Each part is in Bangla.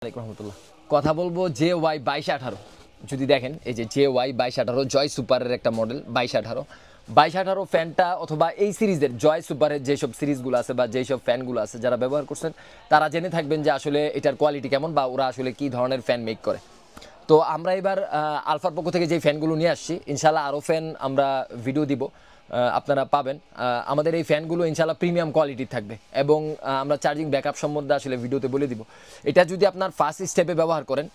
ওয়ালাইকুম রহমতুল্লাহ। কথা বলবো JY2218। যদি দেখেন এই যে JY2218 জয় সুপারের একটা মডেল 2218 ফ্যানটা অথবা এই সিরিজের জয় সুপারের যেসব সিরিজগুলো আছে বা যেসব ফ্যানগুলো আছে যারা ব্যবহার করছেন তারা জেনে থাকবেন যে আসলে এটার কোয়ালিটি কেমন বা ওরা আসলে কী ধরনের ফ্যান মেক করে। তো আমরা এবার আলফার পক্ষ থেকে যে ফ্যানগুলো নিয়ে আসছি, ইনশাল্লাহ আরও ফ্যান আমরা ভিডিও দিব, আপনারা পাবেন। আমাদের এই ফ্যানগুলো ইনশাল্লাহ প্রিমিয়াম কোয়ালিটির থাকবে এবং আমরা চার্জিং ব্যাকআপ সম্বন্ধে আসলে ভিডিওতে বলে দিব। এটা যদি আপনার ফার্স্ট স্টেপে ব্যবহার করেন,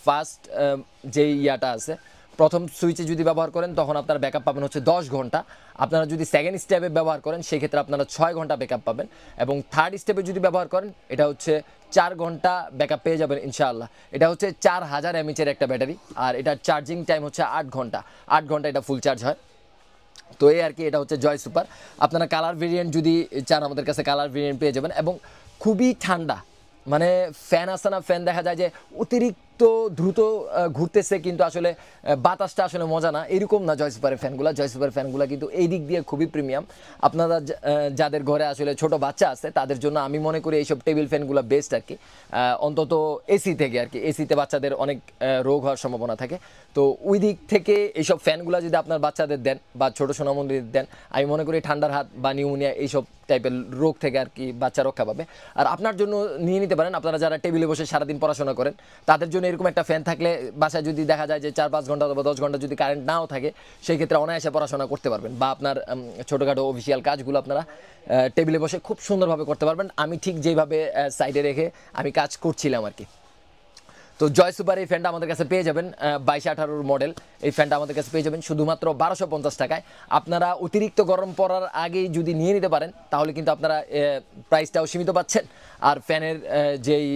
ফার্স্ট যেই ইয়াটা আছে প্রথম সুইচে যদি ব্যবহার করেন তখন আপনারা ব্যাকআপ পাবেন হচ্ছে 10 ঘন্টা। আপনারা যদি সেকেন্ড স্টেপে ব্যবহার করেন সেক্ষেত্রে আপনারা 6 ঘন্টা ব্যাকআপ পাবেন এবং থার্ড স্টেপে যদি ব্যবহার করেন এটা হচ্ছে 4 ঘন্টা ব্যাকআপ পেয়ে যাবেন ইনশাআল্লাহ। এটা হচ্ছে 4000 mAh একটা ব্যাটারি আর এটার চার্জিং টাইম হচ্ছে 8 ঘন্টা। 8 ঘন্টা এটা ফুল চার্জ হয়। তো এই আর কি, এটা হচ্ছে জয় সুপার। আপনারা কালার ভেরিয়েন্ট যদি চান আমাদের কাছে কালার ভেরিয়েন্ট পেয়ে যাবেন এবং খুবই ঠান্ডা। মানে ফ্যান আসে না, ফ্যান দেখা যায় যে অতিরিক্ত দ্রুত ঘুরতেছে কিন্তু আসলে বাতাসটা আসলে মজা না, এরকম না জয় সুপারের ফ্যানগুলো। জয় সুপারের ফ্যানগুলো কিন্তু এই দিক দিয়ে খুবই প্রিমিয়াম। আপনারা যাদের ঘরে আসলে ছোট বাচ্চা আছে তাদের জন্য আমি মনে করি এইসব টেবিল ফ্যানগুলো বেস্ট আর কি, অন্তত এসি থেকে আর কি। এসিতে বাচ্চাদের অনেক রোগ হওয়ার সম্ভাবনা থাকে, তো ওই দিক থেকে এইসব ফ্যানগুলো যদি আপনার বাচ্চাদের দেন বা ছোটো সোনামন্দির দেন, আমি মনে করি ঠান্ডার হাত বা নিউমোনিয়া এইসব টাইপের রোগ থেকে আর কি বাচ্চা রক্ষা পাবে। আর আপনার জন্য নিয়ে নিতে পারেন, আপনারা যারা টেবিলে বসে সারাদিন পড়াশোনা করেন তাদের জন্য এরকম একটা ফ্যান থাকলে বাসায় যদি দেখা যায় যে 4-5 ঘন্টা অথবা 10 ঘন্টা যদি কারেন্ট নাও থাকে সেই ক্ষেত্রে অনায়াসে পড়াশোনা করতে পারবেন বা আপনার ছোটোখাটো অফিসিয়াল কাজগুলো আপনারা টেবিলে বসে খুব সুন্দরভাবে করতে পারবেন। আমি ঠিক যেভাবে সাইডে রেখে আমি কাজ করছিলাম আর কি। তো জয় সুপার এই ফ্যানটা আমাদের কাছে পেয়ে যাবেন 2218 মডেল। এই ফ্যানটা আমাদের কাছে পেয়ে যাবেন শুধুমাত্র 1250 টাকায়। আপনারা অতিরিক্ত গরম পড়ার আগেই যদি নিয়ে নিতে পারেন তাহলে কিন্তু আপনারা প্রাইসটাও সীমিত পাচ্ছেন আর ফ্যানের যেই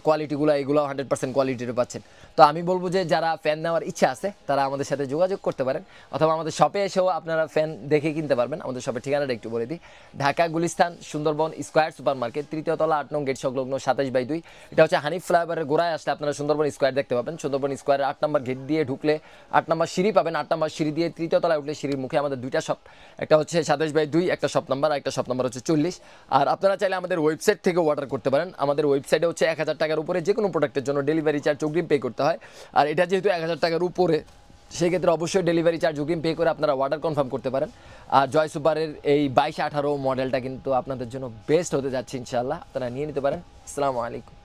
কোয়ালিটিগুলো এগুলো 100% কোয়ালিটির পাচ্ছেন। তো আমি বলবো যে যারা ফ্যান নেওয়ার ইচ্ছা আছে তারা আমাদের সাথে যোগাযোগ করতে পারেন অথবা আমাদের শপে এসেও আপনারা ফ্যান দেখে কিনতে পারবেন। আমাদের শপের ঠিকানাটা একটু বলে দিই, Dhaka Gulistan Sundarban square super market, 3য় তলা 8 নং গেট সংলগ্ন 27/2। এটা হচ্ছে হানিফ ফ্লাইওভারের গোড়ায় আসলে আপনারা সুন্দরবন স্কোয়ার দেখতে পাবেন। সুন্দরবন স্কোয়ারের 8 নম্বর গেট দিয়ে ঢুকলে 8 নম্বর সিঁড়ি পাবেন। 8 নম্বর সিঁড়ি দিয়ে 3য় তলায় উঠলে সিঁড়ির মুখে আমাদের দুইটা শপ, একটা হচ্ছে 27/2 একটা শপ নাম্বার, আর একটা শপ নাম্বার হচ্ছে 40। আর আপনারা চাইলে আমাদের ওয়েবসাইট থেকে অর্ডার করতে পারেন। আমাদের ওয়েবসাইটে হচ্ছে 1000 টাকার উপরে যে কোনো প্রোডাক্টের জন্য ডেলিভারি চার্জ অগ্রিম পে করতে হয়। আর এটা যেহেতু 1000 টাকার উপরে সেক্ষেত্রে অবশ্যই ডেলিভারি চার্জ অগ্রিম পে করে আপনারা অর্ডার কনফার্ম করতে পারেন। আর জয় সুপারের এই 2218 মডেলটা কিন্তু আপনাদের জন্য বেস্ট হতে যাচ্ছে ইনশাআল্লাহ, আপনারা নিয়ে নিতে পারেন। আসসালামু আলাইকুম।